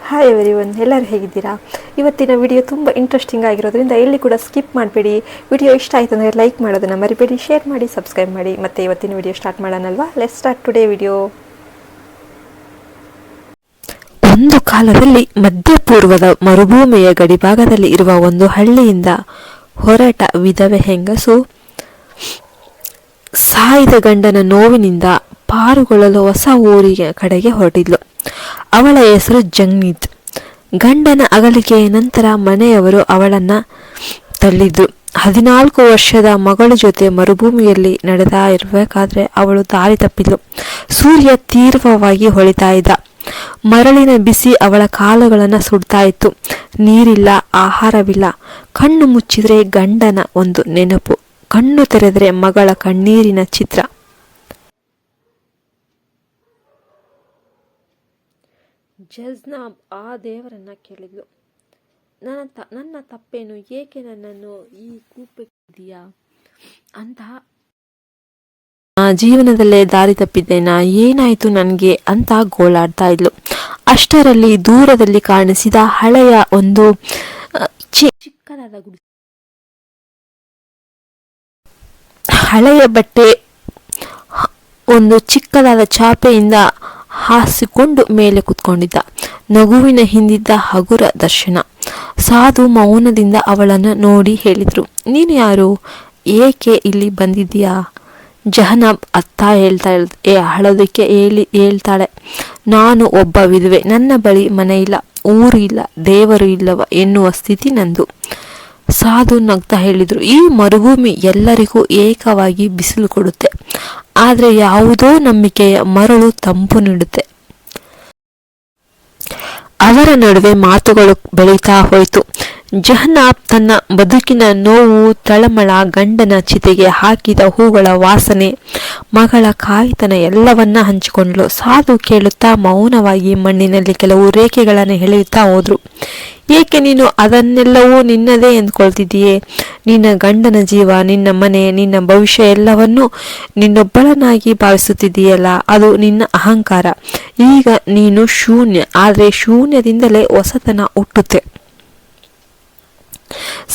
Hi everyone, ಎಲ್ಲರೂ ಹೇಗಿದ್ದೀರಾ? ಇವತ್ತಿನ ವಿಡಿಯೋ ತುಂಬ ಇಂಟ್ರೆಸ್ಟಿಂಗ್ ಆಗಿರೋದ್ರಿಂದ ಎಲ್ಲಿ ಕೂಡ ಸ್ಕಿಪ್ ಮಾಡಬೇಡಿ. ವಿಡಿಯೋ ಇಷ್ಟ ಆಯಿತು ಅಂದರೆ ಲೈಕ್ ಮಾಡೋದನ್ನು ಮರಿಬೇಡಿ, ಶೇರ್ ಮಾಡಿ, ಸಬ್ಸ್ಕ್ರೈಬ್ ಮಾಡಿ. ಮತ್ತು ಇವತ್ತಿನ ವಿಡಿಯೋ ಸ್ಟಾರ್ಟ್ ಮಾಡೋಣಲ್ವಾ? Let's start today video. ಒಂದು ಕಾಲದಲ್ಲಿ ಮಧ್ಯಪೂರ್ವದ ಮರುಭೂಮಿಯ ಗಡಿಭಾಗದಲ್ಲಿ ಇರುವ ಒಂದು ಹಳ್ಳಿಯಿಂದ ಹೊರಟ ವಿಧವೆ ಹೆಂಗಸು ಸಾಯ್ದ ಗಂಡನ ನೋವಿನಿಂದ ಪಾರುಗೊಳ್ಳಲು ಹೊಸ ಊರಿನ ಕಡೆಗೆ ಹೊರಟಿದ್ಲು. ಅವಳ ಹೆಸರು ಜಂಗ್ನೀತ್. ಗಂಡನ ಅಗಲಿಕೆಯ ನಂತರ ಮನೆಯವರು ಅವಳನ್ನು ತಳ್ಳಿದ್ರು. 14 ವರ್ಷದ ಮಗಳ ಜೊತೆ ಮರುಭೂಮಿಯಲ್ಲಿ ನಡೆದ ಇರಬೇಕಾದ್ರೆ ಅವಳು ದಾರಿ ತಪ್ಪಿದ್ಲು. ಸೂರ್ಯ ತೀವ್ರವಾಗಿ ಹೊಳಿತಾ ಇದ್ದ. ಮರಳಿನ ಬಿಸಿ ಅವಳ ಕಾಲುಗಳನ್ನು ಸುಡ್ತಾ ಇತ್ತು. ನೀರಿಲ್ಲ, ಆಹಾರವಿಲ್ಲ. ಕಣ್ಣು ಮುಚ್ಚಿದ್ರೆ ಗಂಡನ ಒಂದು ನೆನಪು, ಕಣ್ಣು ತೆರೆದರೆ ಮಗಳ ಕಣ್ಣೀರಿನ ಚಿತ್ರ. ಜಜ್ನಾಬ್ ಆ ದೇವರನ್ನ ಕೇಳಿದ್ಲು, ನನ್ನ ತಪ್ಪೇನು, ಏಕೆ ನನ್ನನ್ನು ಈ ಕೂಪಿದೀಯಾ ಅಂತ. ಜೀವನದಲ್ಲೇ ದಾರಿ ತಪ್ಪಿದ್ದೇನಾ, ಏನಾಯ್ತು ನನಗೆ ಅಂತ ಗೋಳಾಡ್ತಾ ಇದ್ಲು. ಅಷ್ಟರಲ್ಲಿ ದೂರದಲ್ಲಿ ಕಾಣಿಸಿದ ಹಳೆಯ ಒಂದು ಚಿಕ್ಕದಾದ ಗುಡಿ, ಹಳೆಯ ಬಟ್ಟೆ ಒಂದು ಚಿಕ್ಕದಾದ ಚಾಪೆಯಿಂದ ಹಾಸಿಕೊಂಡು ಮೇಲೆ ಕುತ್ಕೊಂಡಿದ್ದ. ನಗುವಿನ ಹಿಂದಿದ್ದ ಹಗುರ ದರ್ಶನ. ಸಾಧು ಮೌನದಿಂದ ಅವಳನ್ನು ನೋಡಿ ಹೇಳಿದ್ರು, ನೀನು ಯಾರು, ಏಕೆ ಇಲ್ಲಿ ಬಂದಿದ್ದೀಯಾ? ಜಹನಾಬ್ ಅತ್ತ ಹಳೋದಕ್ಕೆ ಹೇಳ್ತಾಳೆ, ನಾನು ಒಬ್ಬ ವಿಧವೆ, ನನ್ನ ಬಳಿ ಮನೆ ಇಲ್ಲ, ಊರು ಇಲ್ಲ, ದೇವರು ಇಲ್ಲವ ಎನ್ನುವ ಸ್ಥಿತಿ ನಂದು. ಸಾಧು ನಗ್ತಾ ಹೇಳಿದ್ರು, ಈ ಮರುಭೂಮಿ ಎಲ್ಲರಿಗೂ ಏಕವಾಗಿ ಬಿಸಿಲು ಕೊಡುತ್ತೆ, ಆದರೆ ಯಾವುದೋ ನಂಬಿಕೆಯ ಮರಳು ತಂಪು ನೀಡುತ್ತೆ. ಅವರ ನಡುವೆ ಮಾತುಗಳು ಬೆಳೀತಾ ಹೋಯಿತು. ಜಹನಾಬ್ ತನ್ನ ಬದುಕಿನ ನೋವು, ತಳಮಳ, ಗಂಡನ ಚಿತೆಗೆ ಹಾಕಿದ ಹೂಗಳ ವಾಸನೆ, ಮಗಳ ಕಾಯ್ತನ ಎಲ್ಲವನ್ನ ಹಂಚಿಕೊಂಡ್ಲು. ಸಾಧು ಕೇಳುತ್ತಾ ಮೌನವಾಗಿ ಮಣ್ಣಿನಲ್ಲಿ ಕೆಲವು ರೇಖೆಗಳನ್ನು ಎಳೆಯುತ್ತಾ ಹೋದ್ರು. ಏಕೆ ನೀನು ಅದನ್ನೆಲ್ಲವೂ ನಿನ್ನದೇ ಎಂದ್ಕೊಳ್ತಿದ್ದೀಯೇ? ನಿನ್ನ ಗಂಡನ ಜೀವ, ನಿನ್ನ ಮನೆ, ನಿನ್ನ ಭವಿಷ್ಯ ಎಲ್ಲವನ್ನೂ ನಿನ್ನೊಬ್ಬಳನ್ನಾಗಿ ಭಾವಿಸುತ್ತಿದ್ದೀಯಲ್ಲ, ಅದು ನಿನ್ನ ಅಹಂಕಾರ. ಈಗ ನೀನು ಶೂನ್ಯ, ಆದರೆ ಶೂನ್ಯದಿಂದಲೇ ಹೊಸತನ ಹುಟ್ಟುತ್ತೆ.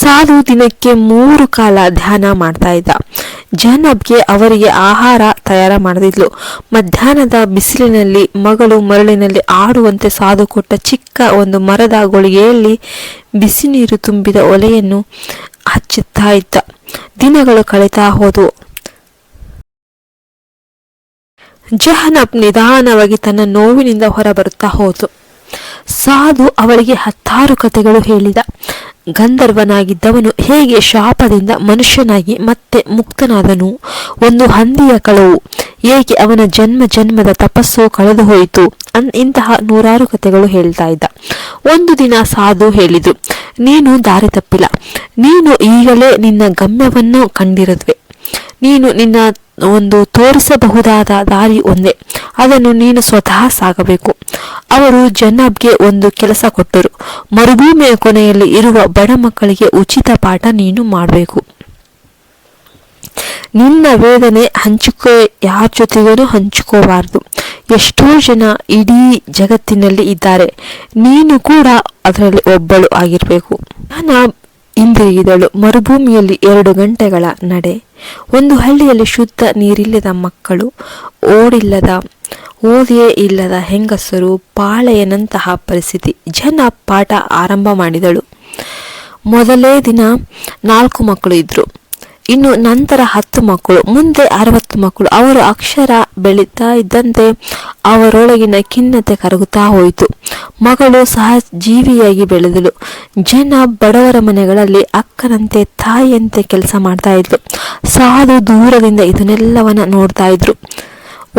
ಸಾಧು ದಿನಕ್ಕೆ 3 ಕಾಲ ಧ್ಯಾನ ಮಾಡ್ತಾ ಇದ್ದ. ಜಹನಾಬ್ಗೆ ಅವರಿಗೆ ಆಹಾರ ತಯಾರ ಮಾಡಿದ್ಲು. ಮಧ್ಯಾಹ್ನದ ಬಿಸಿಲಿನಲ್ಲಿ ಮಗಳು ಮರಳಿನಲ್ಲಿ ಆಡುವಂತೆ ಸಾಧು ಕೊಟ್ಟ ಚಿಕ್ಕ ಒಂದು ಮರದ ಗೊಳಿಗೆಯಲ್ಲಿ ಬಿಸಿ ನೀರು ತುಂಬಿದ ಒಲೆಯನ್ನು ಹಚ್ಚುತ್ತಾ ಇದ್ದ. ದಿನಗಳು ಕಳೀತಾ ಹೋದವು. ಜಹನಾಬ್ ನಿಧಾನವಾಗಿ ತನ್ನ ನೋವಿನಿಂದ ಹೊರಬರುತ್ತಾ ಹೋತು. ಸಾಧು ಅವಳಿಗೆ 10 ಕಥೆಗಳು ಹೇಳಿದ. ಗಂಧರ್ವನಾಗಿದ್ದವನು ಹೇಗೆ ಶಾಪದಿಂದ ಮನುಷ್ಯನಾಗಿ ಮತ್ತೆ ಮುಕ್ತನಾದನು, ಒಂದು ಹಂದಿಯ ಕಳವು, ಹೇಗೆ ಅವನ ಜನ್ಮದ ತಪಸ್ಸು ಕಳೆದು ಹೋಯಿತು, ಇಂತಹ 100 ಕಥೆಗಳು ಹೇಳ್ತಾ ಇದ್ದ. ಒಂದು ದಿನ ಸಾಧು ಹೇಳಿದ್ರು, ನೀನು ದಾರಿ ತಪ್ಪಿಲ್ಲ, ನೀನು ಈಗಲೇ ನಿನ್ನ ಗಮ್ಯವನ್ನು ಕಂಡಿರುವೆ. ನೀನು ನಿನ್ನ ಒಂದು ತೋರಿಸಬಹುದಾದ ದಾರಿ ಒಂದೇ, ಅದನ್ನು ನೀನು ಸ್ವತಃ ಸಾಗಬೇಕು. ಅವರು ಜನಾಬ್ಗೆ ಒಂದು ಕೆಲಸ ಕೊಟ್ಟರು. ಮರುಭೂಮಿಯ ಕೊನೆಯಲ್ಲಿ ಇರುವ ಬಡ ಮಕ್ಕಳಿಗೆ ಉಚಿತ ಪಾಠ ನೀನು ಮಾಡಬೇಕು. ನಿನ್ನ ವೇದನೆ ಯಾರ ಜೊತೆಗೂ ಹಂಚಿಕೋಬಾರದು. ಎಷ್ಟೋ ಜನ ಇಡೀ ಜಗತ್ತಿನಲ್ಲಿ ಇದ್ದಾರೆ, ನೀನು ಕೂಡ ಅದರಲ್ಲಿ ಒಬ್ಬಳು ಆಗಿರಬೇಕು. ಜನಾಬ್ ಹಿಂದಿರುಗಿದಳು. ಮರುಭೂಮಿಯಲ್ಲಿ 2 ಗಂಟೆಗಳ ನಡೆ. ಒಂದು ಹಳ್ಳಿಯಲ್ಲಿ ಶುದ್ಧ ನೀರಿಲ್ಲದ ಮಕ್ಕಳು, ಓದಿಯೇ ಇಲ್ಲದ ಹೆಂಗಸರು, ಪಾಳೆಯನಂತಹ ಪರಿಸ್ಥಿತಿ. ಜನಾಬ್ ಪಾಠ ಆರಂಭ ಮಾಡಿದಳು. ಮೊದಲೇ ದಿನ 4 ಮಕ್ಕಳು ಇದ್ರು, ಇನ್ನು ನಂತರ 10 ಮಕ್ಕಳು, ಮುಂದೆ 60 ಮಕ್ಕಳು. ಅವರು ಅಕ್ಷರ ಬೆಳೀತಾ ಇದ್ದಂತೆ ಅವರೊಳಗಿನ ಖಿನ್ನತೆ ಕರಗುತ್ತಾ ಹೋಯಿತು. ಮಗಳು ಸಹ ಜೀವಿಯಾಗಿ ಬೆಳೆದಳು. ಜನಾಬ್ ಬಡವರ ಮನೆಗಳಲ್ಲಿ ಅಕ್ಕನಂತೆ, ತಾಯಿಯಂತೆ ಕೆಲಸ ಮಾಡ್ತಾ ಇದ್ಲು. ಸಾಧು ದೂರದಿಂದ ಇದನ್ನೆಲ್ಲವನ್ನ ನೋಡ್ತಾ ಇದ್ರು.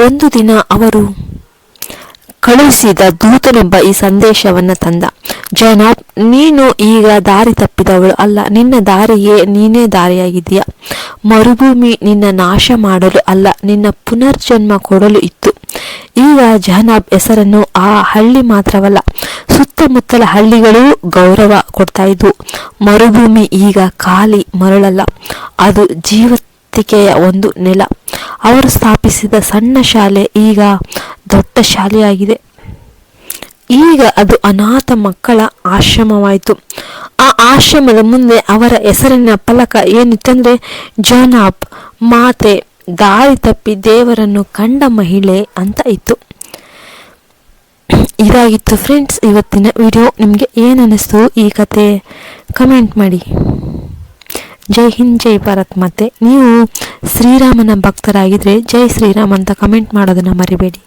ಒಂದು ದಿನ ಅವರು ಕಳುಹಿಸಿದ ದೂತನೊಬ್ಬ ಈ ಸಂದೇಶವನ್ನ ತಂದ. ಜನಾಬ್, ನೀನು ಈಗ ದಾರಿ ತಪ್ಪಿದವಳು ಅಲ್ಲ, ನಿನ್ನ ದಾರಿಗೆ ನೀನೇ ದಾರಿಯಾಗಿದ್ದೀಯ. ಮರುಭೂಮಿ ನಿನ್ನ ನಾಶ ಮಾಡಲು ಅಲ್ಲ, ನಿನ್ನ ಪುನರ್ಜನ್ಮ ಕೊಡಲು ಇತ್ತು. ಈಗ ಜಹನಾಬ್ ಹೆಸರನ್ನು ಆ ಹಳ್ಳಿ ಮಾತ್ರವಲ್ಲ, ಸುತ್ತಮುತ್ತಲ ಹಳ್ಳಿಗಳೂ ಗೌರವ ಕೊಡ್ತಾ ಇದ್ವು. ಮರುಭೂಮಿ ಈಗ ಖಾಲಿ ಮರಳಲ್ಲ, ಅದು ಜೀವತಿಕೆಯ ಒಂದು ನೆಲ. ಅವರು ಸ್ಥಾಪಿಸಿದ ಸಣ್ಣ ಶಾಲೆ ಈಗ ದೊಡ್ಡ ಶಾಲೆಯಾಗಿದೆ. ಈ ಈಗ ಅದು ಅನಾಥ ಮಕ್ಕಳ ಆಶ್ರಮವಾಯಿತು. ಆ ಆಶ್ರಮದ ಮುಂದೆ ಅವರ ಹೆಸರಿನ ಫಲಕ ಏನಿತ್ತಂದ್ರೆ ಜನಾಬ್, ಮಾತೆ, ದಾರಿ ತಪ್ಪಿ ದೇವರನ್ನು ಕಂಡ ಮಹಿಳೆ ಅಂತ ಇತ್ತು. ಇದಾಗಿತ್ತು ಫ್ರೆಂಡ್ಸ್ ಇವತ್ತಿನ ವಿಡಿಯೋ. ನಿಮಗೆ ಏನು ಅನ್ನಿಸ್ತು ಈ ಕತೆ ಕಮೆಂಟ್ ಮಾಡಿ. ಜೈ ಹಿಂದ್, ಜೈ ಭಾರತ್. ಮತ್ತೆ ನೀವು ಶ್ರೀರಾಮನ ಭಕ್ತರಾಗಿದ್ದರೆ ಜೈ ಶ್ರೀರಾಮ್ ಅಂತ ಕಮೆಂಟ್ ಮಾಡೋದನ್ನು ಮರಿಬೇಡಿ.